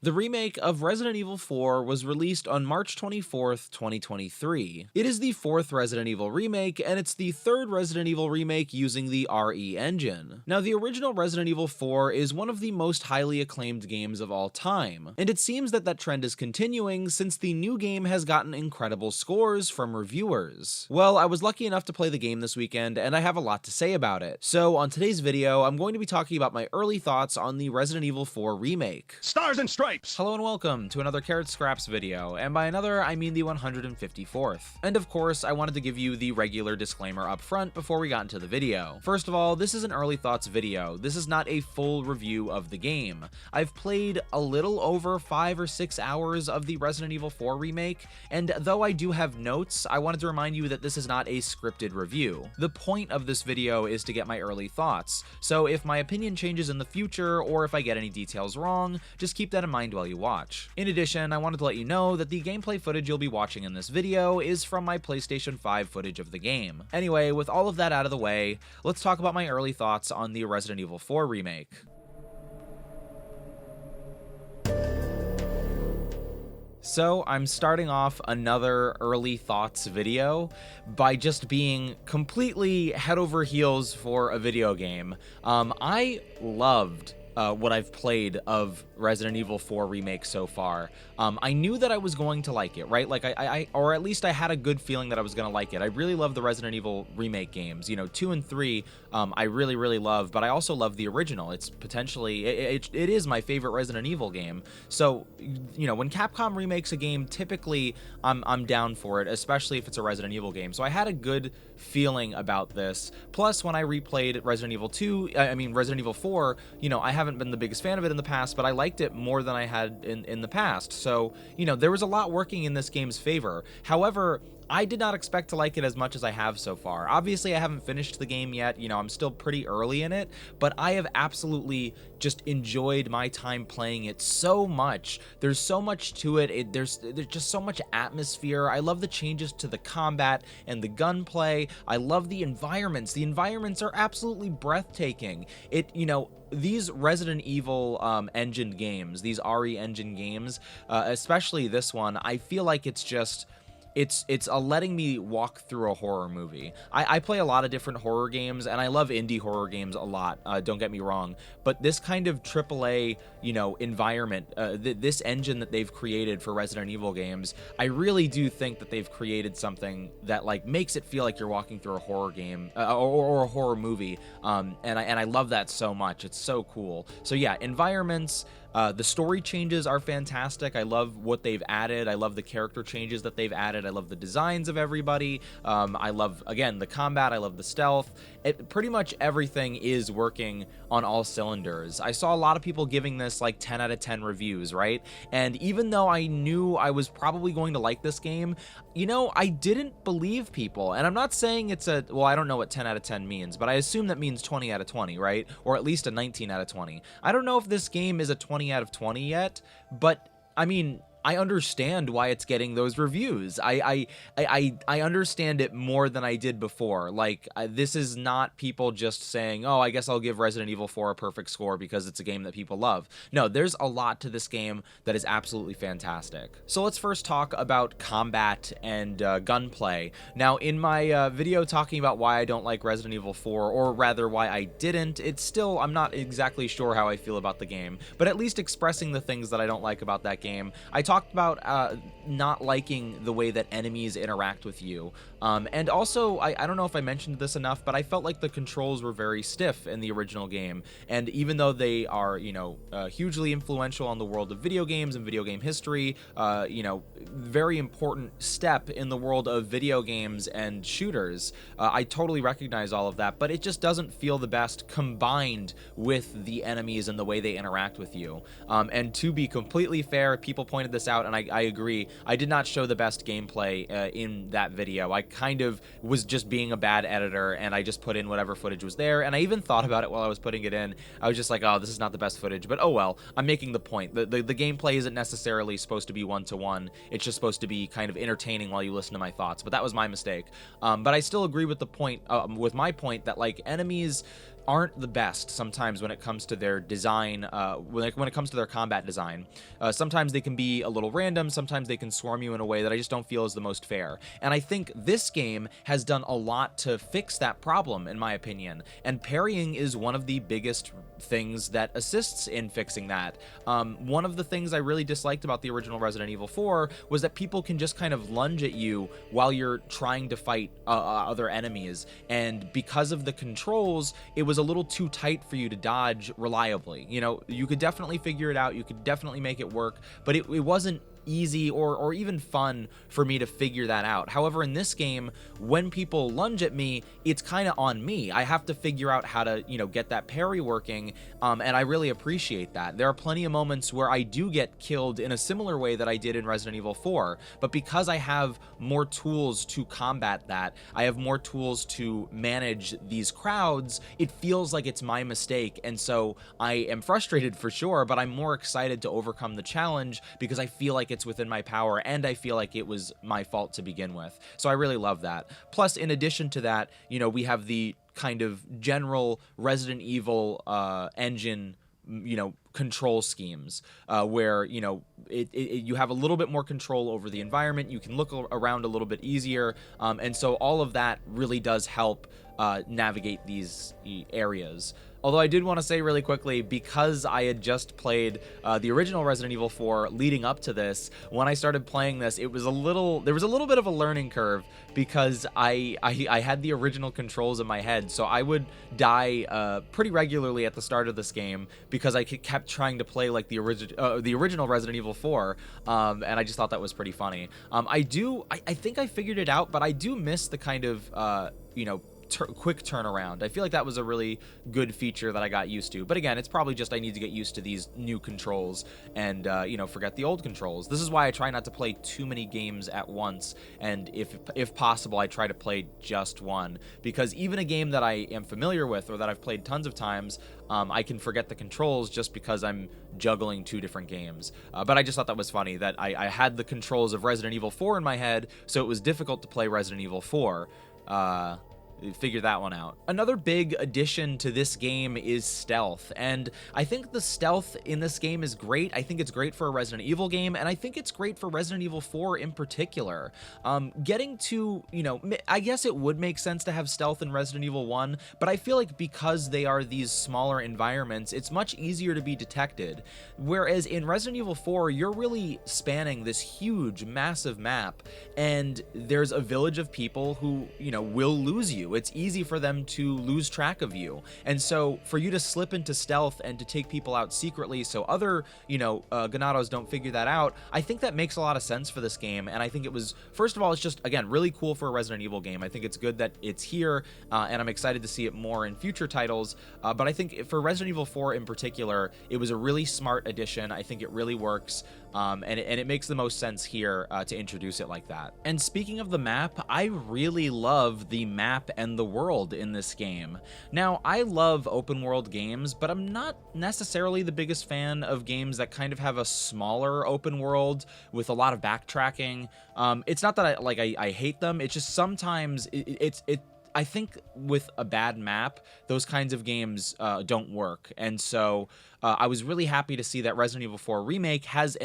The remake of Resident Evil 4 was released on March 24th, 2023. It is the fourth Resident Evil remake, and it's the third Resident Evil remake using the RE engine. Now, the original Resident Evil 4 is one of the most highly acclaimed games of all time, and it seems that that trend is continuing since the new game has gotten incredible scores from reviewers. Well, I was lucky enough to play the game this weekend, and I have a lot to say about it. So, on today's video, I'm going to be talking about my early thoughts on the Resident Evil 4 remake. Stars and Stripes! Hello and welcome to another Carrot Scraps video, and by another, I mean the 154th. And of course, I wanted to give you the regular disclaimer up front before we got into the video. First of all, this is an early thoughts video. This is not a full review of the game. I've played a little over 5 or 6 hours of the Resident Evil 4 remake, and though I do have notes, I wanted to remind you that this is not a scripted review. The point of this video is to get my early thoughts, so if my opinion changes in the future, or if I get any details wrong, just keep that in mind while you watch. In addition, I wanted to let you know that the gameplay footage you'll be watching in this video is from my PlayStation 5 footage of the game. Anyway, with all of that out of the way, let's talk about my early thoughts on the Resident Evil 4 remake. So I'm starting off another early thoughts video by just being completely head over heels for a video game. I loved what I've played of Resident Evil 4 remake so far. I knew that I was going to like it, right? Like or at least I had a good feeling that I was going to like it. I really love the Resident Evil remake games. You know, 2 and 3, I really love, but I also love the original. It's potentially, it is my favorite Resident Evil game. So, you know, when Capcom remakes a game, typically I'm down for it, especially if it's a Resident Evil game. So I had a good feeling about this. Plus, when I replayed Resident Evil 4, you know, I haven't been the biggest fan of it in the past, but I liked it more than I had in the past. So, you know, there was a lot working in this game's favor. However, I did not expect to like it as much as I have so far. Obviously, I haven't finished the game yet, you know, I'm still pretty early in it, but I have absolutely just enjoyed my time playing it so much. There's so much to it, there's just so much atmosphere. I love the changes to the combat and the gunplay. I love the environments. The environments are absolutely breathtaking. You know, these Resident Evil engine games, these RE engine games, especially this one, I feel like it's just... It's letting me walk through a horror movie. I play a lot of different horror games, and I love indie horror games a lot, don't get me wrong, but this kind of AAA, you know, environment, this engine that they've created for Resident Evil games, I really do think that they've created something that, like, makes it feel like you're walking through a horror game, or a horror movie, and I love that so much. It's so cool. So yeah, environments, the story changes are fantastic. I love what they've added. I love the character changes that they've added. I love the designs of everybody. I love, again, the combat. I love the stealth. Pretty much everything is working on all cylinders. I saw a lot of people giving this like 10 out of 10 reviews, right? And even though I knew I was probably going to like this game, you know, I didn't believe people. And I'm not saying it's well, I don't know what 10 out of 10 means, but I assume that means 20 out of 20, right? Or at least a 19 out of 20. I don't know if this game is a 20 out of 20 yet, but I mean, I understand why it's getting those reviews. I understand it more than I did before. Like, this is not people just saying, oh, I guess I'll give Resident Evil 4 a perfect score because it's a game that people love. No, there's a lot to this game that is absolutely fantastic. So let's first talk about combat and gunplay. Now, in my video talking about why I don't like Resident Evil 4, or rather why I didn't, I'm not exactly sure how I feel about the game, but at least expressing the things that I don't like about that game. I talked about not liking the way that enemies interact with you. And also, I don't know if I mentioned this enough, but I felt like the controls were very stiff in the original game. And even though they are, you know, hugely influential on the world of video games and video game history, you know, very important step in the world of video games and shooters, I totally recognize all of that, but it just doesn't feel the best combined with the enemies and the way they interact with you. And to be completely fair, people pointed this out, and I agree. I did not show the best gameplay in that video. I kind of was just being a bad editor, and I just put in whatever footage was there, and I even thought about it while I was putting it in. I was just like, oh, this is not the best footage, but oh well, I'm making the point. The gameplay isn't necessarily supposed to be one-to-one. It's just supposed to be kind of entertaining while you listen to my thoughts, but that was my mistake. But I still agree with the point, with my point that, like, enemies aren't the best sometimes when it comes to their design, when it comes to their combat design. Sometimes they can be a little random, sometimes they can swarm you in a way that I just don't feel is the most fair. And I think this game has done a lot to fix that problem, in my opinion. And parrying is one of the biggest things that assists in fixing that. One of the things I really disliked about the original Resident Evil 4 was that people can just kind of lunge at you while you're trying to fight other enemies. And because of the controls, it was a little too tight for you to dodge reliably. You know, you could definitely figure it out, you could definitely make it work, but it wasn't easy or even fun for me to figure that out. However, in this game, when people lunge at me, it's kind of on me. I have to figure out how to, you know, get that parry working, and I really appreciate that. There are plenty of moments where I do get killed in a similar way that I did in Resident Evil 4, but because I have more tools to combat that, I have more tools to manage these crowds, it feels like it's my mistake, and so I am frustrated for sure, but I'm more excited to overcome the challenge because I feel like it's within my power, and I feel like it was my fault to begin with. So I really love that. Plus, in addition to that, you know, we have the kind of general Resident Evil engine, you know, control schemes, where, you know, you have a little bit more control over the environment, you can look around a little bit easier, and so all of that really does help navigate these areas. Although I did want to say really quickly, because I had just played the original Resident Evil 4 leading up to this, when I started playing this, there was a little bit of a learning curve because I had the original controls in my head, so I would die pretty regularly at the start of this game because I kept trying to play like the original Resident Evil 4, and I just thought that was pretty funny. I think I figured it out, but I do miss the kind of you know, quick turnaround. I feel like that was a really good feature that I got used to. But again, it's probably just I need to get used to these new controls and, you know, forget the old controls. This is why I try not to play too many games at once. And if possible, I try to play just one. Because even a game that I am familiar with or that I've played tons of times, I can forget the controls just because I'm juggling two different games. But I just thought that was funny that I had the controls of Resident Evil 4 in my head, so it was difficult to play Resident Evil 4. Figure that one out. Another big addition to this game is stealth, and I think the stealth in this game is great. I think it's great for a Resident Evil game, and I think it's great for Resident Evil 4 in particular. Getting to, you know, I guess it would make sense to have stealth in Resident Evil 1, but I feel like because they are these smaller environments, it's much easier to be detected. Whereas in Resident Evil 4, you're really spanning this huge, massive map, and there's a village of people who, you know, will lose you. It's easy for them to lose track of you. And so for you to slip into stealth and to take people out secretly so other, you know, Ganados don't figure that out, I think that makes a lot of sense for this game. And I think it was, first of all, it's just, again, really cool for a Resident Evil game. I think it's good that it's here, and I'm excited to see it more in future titles. But I think for Resident Evil 4 in particular, it was a really smart addition. I think it really works. And it makes the most sense here to introduce it like that. And speaking of the map, I really love the map and the world in this game. Now, I love open world games, but I'm not necessarily the biggest fan of games that kind of have a smaller open world with a lot of backtracking. It's not that I hate them, it's just sometimes I think with a bad map, those kinds of games don't work. And so I was really happy to see that Resident Evil 4 Remake has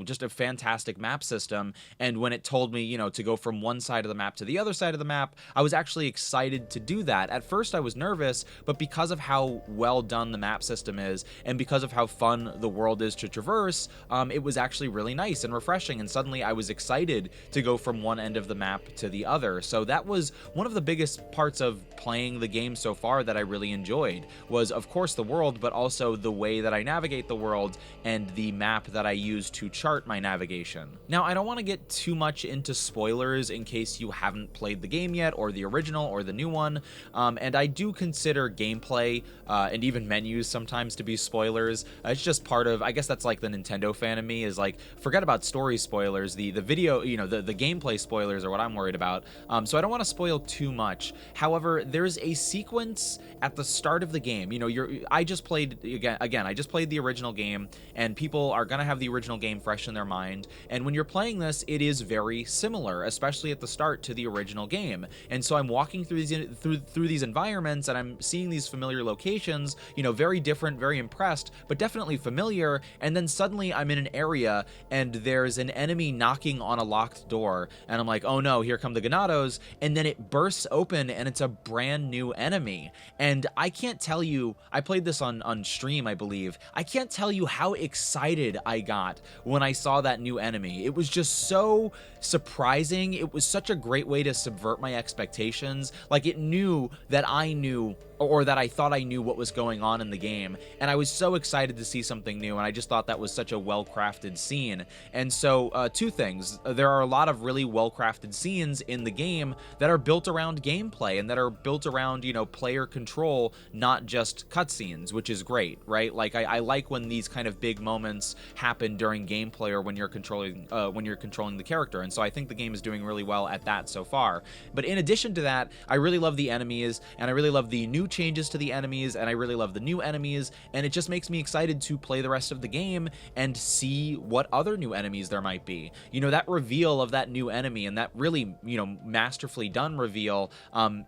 just a fantastic map system. And when it told me, to go from one side of the map to the other side of the map, I was actually excited to do that. At first I was nervous, but because of how well done the map system is, and because of how fun the world is to traverse, it was actually really nice and refreshing. And suddenly I was excited to go from one end of the map to the other. So that was one of the biggest parts of playing the game so far that I really enjoyed, was of course the world, but also the way that I navigate the world and the map that I use to chart my navigation. Now, I don't want to get too much into spoilers in case you haven't played the game yet, or the original or the new one, and I do consider gameplay and even menus sometimes to be spoilers. It's just part of, I guess that's like the Nintendo fan in me, is like, forget about story spoilers, the video, the gameplay spoilers are what I'm worried about, so I don't want to spoil too much. However, there's a sequence at the start of the game. I just played again again, I just played the original game, and people are gonna have the original game fresh in their mind, and when you're playing this, it is very similar, especially at the start, to the original game. And so I'm walking through these environments, and I'm seeing these familiar locations, you know, very different, very impressed, but definitely familiar. And then suddenly I'm in an area, and there's an enemy knocking on a locked door, and I'm like, oh no, here come the Ganados. And then it bursts open, and it's a brand new enemy. And I can't tell you, I played this on stream, I believe. I can't tell you how excited I got when I saw that new enemy. It was just so surprising. It was such a great way to subvert my expectations. Like, it knew that I knew, or that I thought I knew what was going on in the game, and I was so excited to see something new, and I just thought that was such a well-crafted scene. And so, two things. There are a lot of really well-crafted scenes in the game that are built around gameplay, and that are built around, you know, player control, not just cutscenes, which is great, right? Like, I like when these kind of big moments happen during gameplay, or when you're controlling the character, and so I think the game is doing really well at that so far. But in addition to that, I really love the enemies, and I really love the new changes to the enemies, and I really love the new enemies, and it just makes me excited to play the rest of the game and see what other new enemies there might be. You know, that reveal of that new enemy, and that really, you know, masterfully done reveal,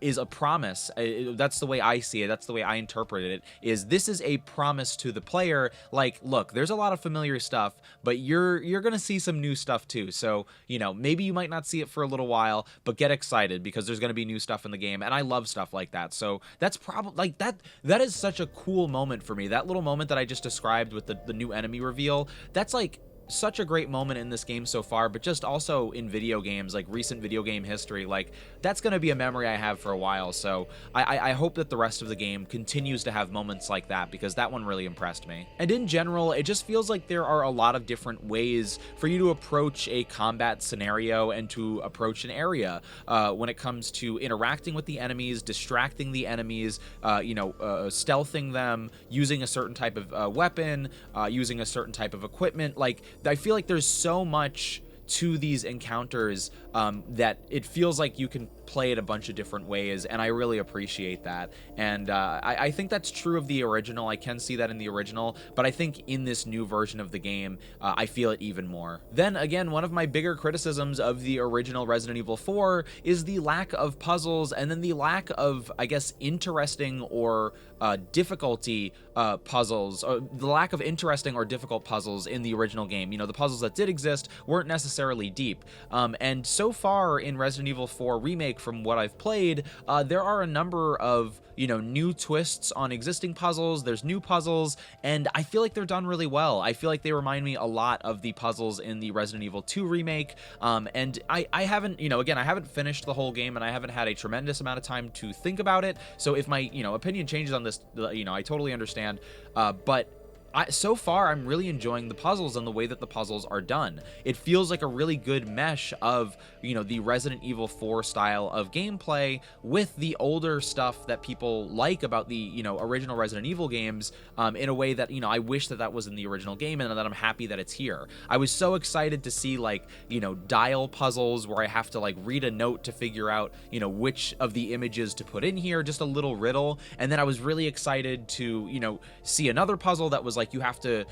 is a promise. That's the way I see it. That's the way I interpret it. Is this is a promise to the player, like, look, there's a lot of familiar stuff, but you're gonna see some new stuff too. So, you know, maybe you might not see it for a little while, but get excited, because there's gonna be new stuff in the game, and I love stuff like that. So that's probably, like, that is such a cool moment for me. That little moment that I just described with the new enemy reveal, that's like such a great moment in this game so far, but just also in video games, like recent video game history. Like, that's going to be a memory I have for a while. So I hope that the rest of the game continues to have moments like that, because that one really impressed me. And in general, it just feels like there are a lot of different ways for you to approach a combat scenario and to approach an area when it comes to interacting with the enemies, distracting the enemies, stealthing them, using a certain type of weapon, using a certain type of equipment. Like, I feel like there's so much to these encounters that it feels like you can play it a bunch of different ways, and I really appreciate that. And I think that's true of the original. I can see that in the original, but I think in this new version of the game, I feel it even more. Then again, one of my bigger criticisms of the original Resident Evil 4 is the lack of puzzles, and then the lack of, I guess, interesting or difficulty puzzles, or the lack of interesting or difficult puzzles in the original game. You know, the puzzles that did exist weren't necessarily deep. And so far in Resident Evil 4 Remake, from what I've played, there are a number of, you know, new twists on existing puzzles. There's new puzzles, and I feel like they're done really well. I feel like they remind me a lot of the puzzles in the Resident Evil 2 Remake. And I haven't, you know, again, I haven't finished the whole game, and I haven't had a tremendous amount of time to think about it. So if my, you know, opinion changes on this, you know, I totally understand. But so far, I'm really enjoying the puzzles and the way that the puzzles are done. It feels like a really good mesh of, you know, the Resident Evil 4 style of gameplay with the older stuff that people like about the, you know, original Resident Evil games, in a way that, you know, I wish that that was in the original game, and that I'm happy that it's here. I was so excited to see, like, you know, dial puzzles where I have to, like, read a note to figure out, you know, which of the images to put in here, just a little riddle. And then I was really excited to, you know, see another puzzle that was like, you have to,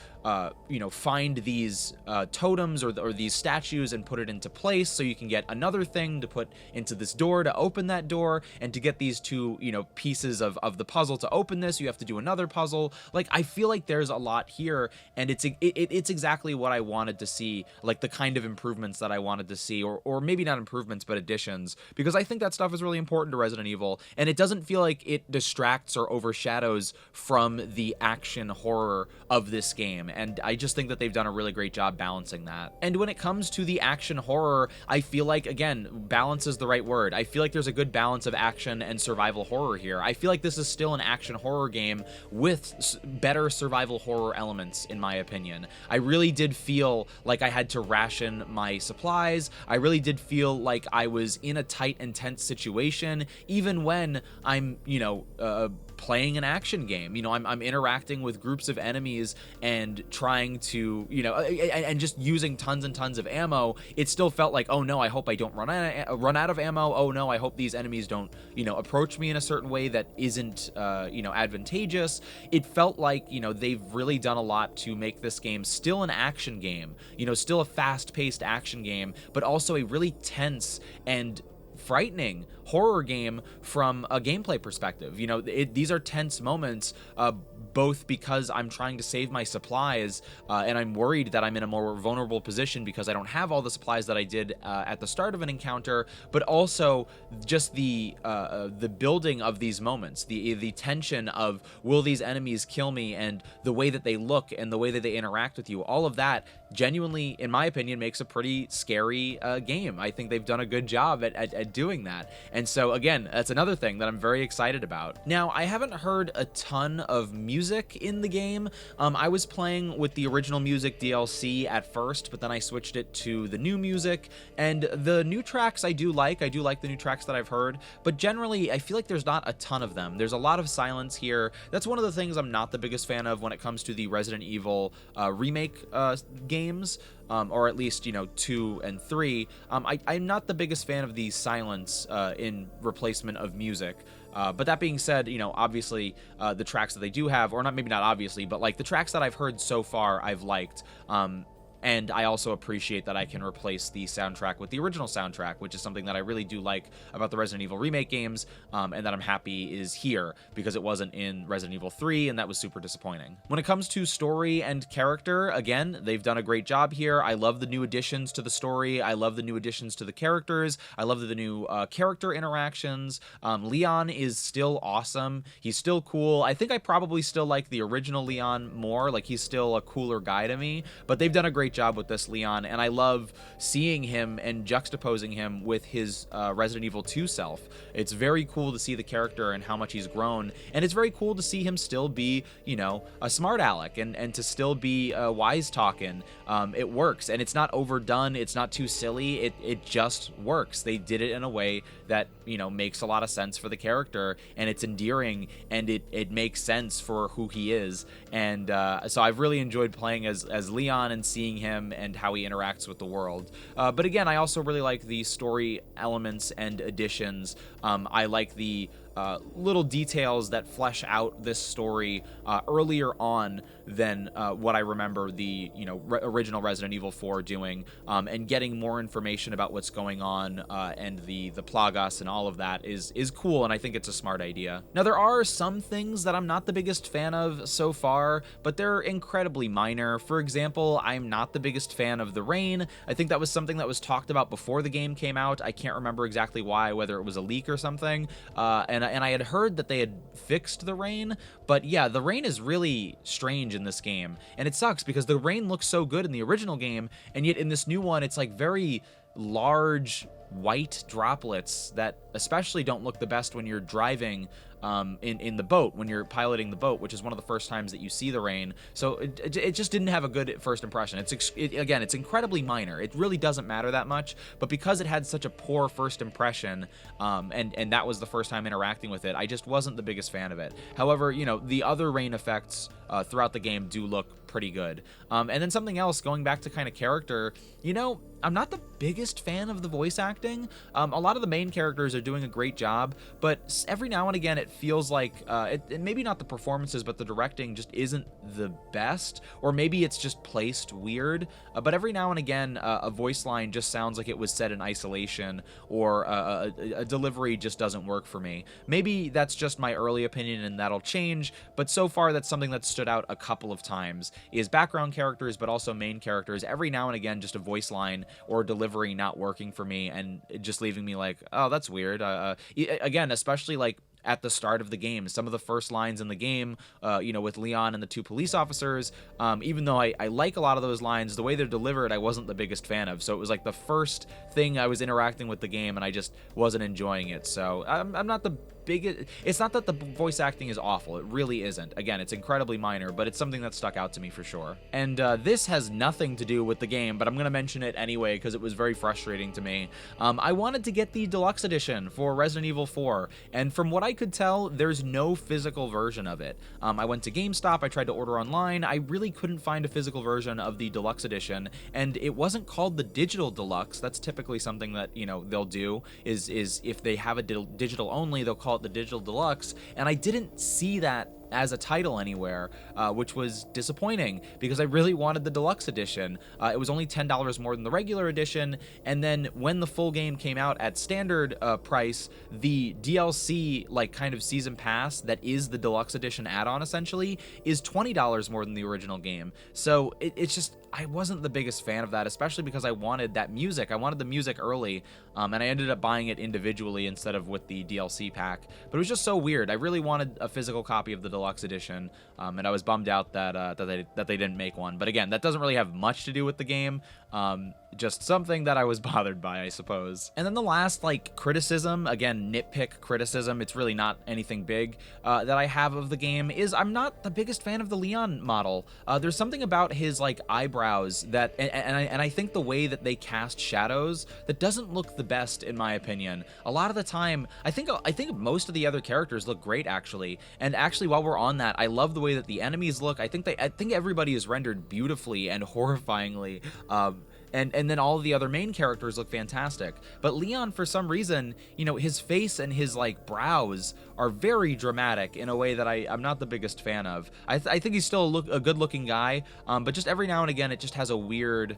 you know, find these totems or these statues and put it into place, so you can get another thing to put into this door to open that door, and to get these two, you know, pieces of the puzzle to open this, you have to do another puzzle. Like, I feel like there's a lot here, and it's exactly what I wanted to see, like the kind of improvements that I wanted to see, or maybe not improvements, but additions, because I think that stuff is really important to Resident Evil, and it doesn't feel like it distracts or overshadows from the action horror of this game, and I just think that they've done a really great job balancing that. And when it comes to the action horror, I feel like, again, balance is the right word. I feel like there's a good balance of action and survival horror here. I feel like this is still an action horror game with better survival horror elements, in my opinion. I really did feel like I had to ration my supplies. I really did feel like I was in a tight and tense situation, even when I'm, you know, playing an action game. I'm interacting with groups of enemies and trying to, and just using tons and tons of ammo. It still felt like, oh no, I hope I don't run out of ammo. Oh no, I hope these enemies don't, approach me in a certain way that isn't, advantageous. It felt like, they've really done a lot to make this game still an action game, still a fast-paced action game, but also a really tense and frightening horror game from a gameplay perspective. These are tense moments, both because I'm trying to save my supplies, and I'm worried that I'm in a more vulnerable position because I don't have all the supplies that I did at the start of an encounter, but also just the building of these moments, the tension of, will these enemies kill me, and the way that they look and the way that they interact with you. All of that genuinely, in my opinion, makes a pretty scary game. I think they've done a good job at doing that. And so again, that's another thing that I'm very excited about. Now, I haven't heard a ton of music in the game. I was playing with the original music DLC at first, but then I switched it to the new music, and the new tracks I do like the new tracks that I've heard, but generally I feel like there's not a ton of them. There's a lot of silence here. That's one of the things I'm not the biggest fan of when it comes to the Resident Evil remake games. Or at least, 2 and 3. I'm not the biggest fan of the silence in replacement of music. But that being said, obviously the tracks that they do have, or maybe not obviously, but like the tracks that I've heard so far, I've liked. And I also appreciate that I can replace the soundtrack with the original soundtrack, which is something that I really do like about the Resident Evil remake games, and that I'm happy is here, because it wasn't in Resident Evil 3, and that was super disappointing. When it comes to story and character, again, they've done a great job here. I love the new additions to the story. I love the new additions to the characters. I love the new character interactions. Leon is still awesome. He's still cool. I think I probably still like the original Leon more. Like, he's still a cooler guy to me, but they've done a great job with this Leon, and I love seeing him and juxtaposing him with his Resident Evil 2 self. It's very cool to see the character and how much he's grown, and it's very cool to see him still be, a smart aleck, and to still be wise talking. It works, and it's not overdone. It's not too silly. It just works. They did it in a way that, makes a lot of sense for the character, and it's endearing, and it makes sense for who he is. And so I've really enjoyed playing as Leon and seeing him and how he interacts with the world. But again, I also really like the story elements and additions. I like the little details that flesh out this story earlier on than what I remember the original Resident Evil 4 doing, and getting more information about what's going on, and the Plagas and all of that is cool, and I think it's a smart idea. Now, there are some things that I'm not the biggest fan of so far, but they're incredibly minor. For example, I'm not the biggest fan of the rain. I think that was something that was talked about before the game came out. I can't remember exactly why, whether it was a leak or something, and I had heard that they had fixed the rain, but yeah, the rain is really strange in this game, and it sucks because the rain looks so good in the original game, and yet in this new one, it's like very large white droplets that especially don't look the best when you're driving in the boat, when you're piloting the boat, which is one of the first times that you see the rain. So it just didn't have a good first impression. Again, it's incredibly minor. It really doesn't matter that much, but because it had such a poor first impression, and that was the first time interacting with it, I just wasn't the biggest fan of it. However, the other rain effects throughout the game do look pretty good. And then something else, going back to kind of character, I'm not the biggest fan of the voice acting. A lot of the main characters are doing a great job, but every now and again it feels like maybe not the performances, but the directing just isn't the best, or maybe it's just placed weird. But every now and again a voice line just sounds like it was said in isolation, or a delivery just doesn't work for me. Maybe that's just my early opinion and that'll change, but so far that's something that stood out a couple of times, is background characters but also main characters. Every now and again just a voice line or delivery not working for me and just leaving me like, oh, that's weird. Again, especially like at the start of the game, some of the first lines in the game, with Leon and the two police officers, even though I like a lot of those lines, the way they're delivered I wasn't the biggest fan of. So it was like the first thing I was interacting with the game and I just wasn't enjoying it. So I'm not the biggest, it's not that the voice acting is awful, it really isn't. Again, it's incredibly minor, but it's something that stuck out to me for sure. And this has nothing to do with the game, but I'm gonna mention it anyway because it was very frustrating to me. I wanted to get the deluxe edition for Resident Evil 4, and from what I could tell, there's no physical version of it. I went to GameStop, I tried to order online, I really couldn't find a physical version of the deluxe edition, and it wasn't called the digital deluxe. That's typically something that, you know, they'll do, is if they have a digital only, they'll call it the digital deluxe, and I didn't see that as a title anywhere, which was disappointing because I really wanted the deluxe edition. It was only $10 more than the regular edition, and then when the full game came out at standard price, the DLC, like kind of season pass that is the deluxe edition add-on essentially, is $20 more than the original game. So it's just, I wasn't the biggest fan of that, especially because I wanted that music. I wanted the music early, and I ended up buying it individually instead of with the DLC pack. But it was just so weird. I really wanted a physical copy of the deluxe edition, and I was bummed out that they didn't make one. But again, that doesn't really have much to do with the game. Just something that I was bothered by, I suppose. And then the last, like, criticism, again, nitpick criticism, it's really not anything big, that I have of the game is I'm not the biggest fan of the Leon model. There's something about his, like, eyebrows that, and I think the way that they cast shadows, that doesn't look the best, in my opinion. A lot of the time, I think most of the other characters look great, actually. And actually, while we're on that, I love the way that the enemies look. I think everybody is rendered beautifully and horrifyingly. And then all of the other main characters look fantastic. But Leon, for some reason, you know, his face and his, like, brows are very dramatic in a way that I'm not the biggest fan of. I think he's still a good-looking guy, but just every now and again, it just has a weird...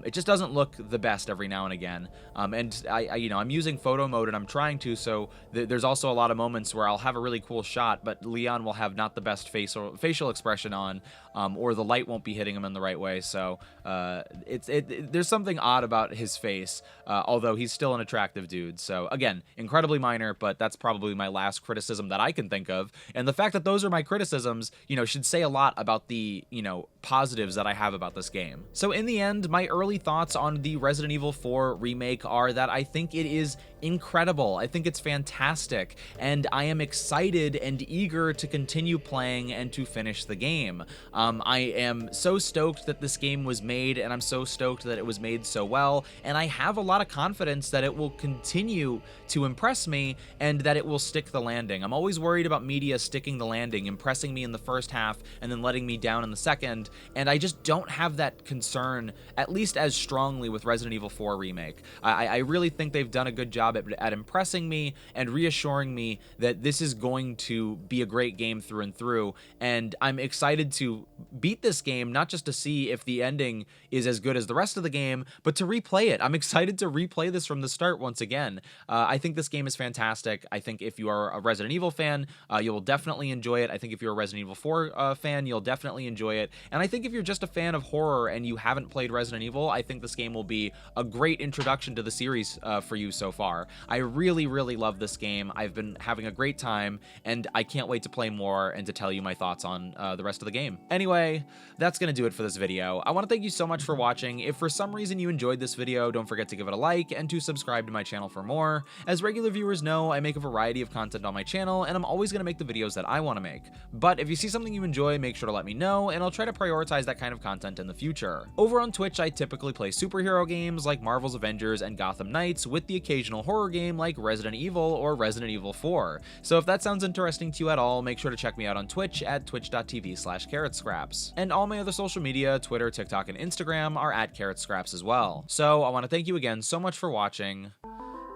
it just doesn't look the best every now and again. And I'm using photo mode and I'm trying to, so there's also a lot of moments where I'll have a really cool shot, but Leon will have not the best facial expression on, or the light won't be hitting him in the right way. So there's something odd about his face, although he's still an attractive dude. So again, incredibly minor, but that's probably my last criticism that I can think of. And the fact that those are my criticisms, you know, should say a lot about the, you know, positives that I have about this game. So in the end, my early thoughts on the Resident Evil 4 remake are that I think it is incredible. I think it's fantastic, and I am excited and eager to continue playing and to finish the game. I am so stoked that this game was made, and I'm so stoked that it was made so well, and I have a lot of confidence that it will continue to impress me and that it will stick the landing. I'm always worried about media sticking the landing, impressing me in the first half and then letting me down in the second, and I just don't have that concern, at least as strongly, with Resident Evil 4 Remake. I really think they've done a good job at impressing me and reassuring me that this is going to be a great game through and through, and I'm excited to beat this game, not just to see if the ending is as good as the rest of the game, but to replay it. I'm excited to replay this from the start once again. I think this game is fantastic. I think if you are a Resident Evil fan, you will definitely enjoy it. I think if you're a Resident Evil 4 fan, you'll definitely enjoy it. And I think if you're just a fan of horror and you haven't played Resident Evil, I think this game will be a great introduction to the series for you so far. I really, really love this game. I've been having a great time, and I can't wait to play more and to tell you my thoughts on the rest of the game. Anyway, that's going to do it for this video. I want to thank you so much for watching. If for some reason you enjoyed this video, don't forget to give it a like and to subscribe to my channel for more. As regular viewers know, I make a variety of content on my channel, and I'm always going to make the videos that I want to make. But if you see something you enjoy, make sure to let me know, and I'll try to prioritize that kind of content in the future. Over on Twitch, I typically play superhero games like Marvel's Avengers and Gotham Knights, with the occasional horror game like Resident Evil or Resident Evil 4. So if that sounds interesting to you at all, make sure to check me out on Twitch at twitch.tv/carrotscraps. And all my other social media, Twitter, TikTok, and Instagram are at carrotscraps as well. So I want to thank you again so much for watching,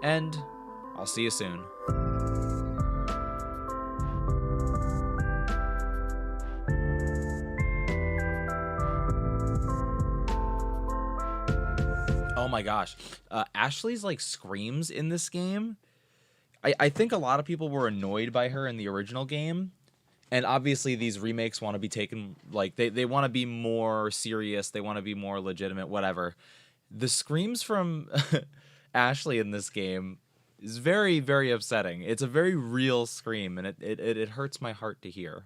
and I'll see you soon. Oh my gosh, Ashley's like screams in this game. I think a lot of people were annoyed by her in the original game, and obviously these remakes want to be taken, like, they want to be more serious, they want to be more legitimate, whatever. The screams from Ashley in this game is very, very upsetting. It's a very real scream, and it hurts my heart to hear.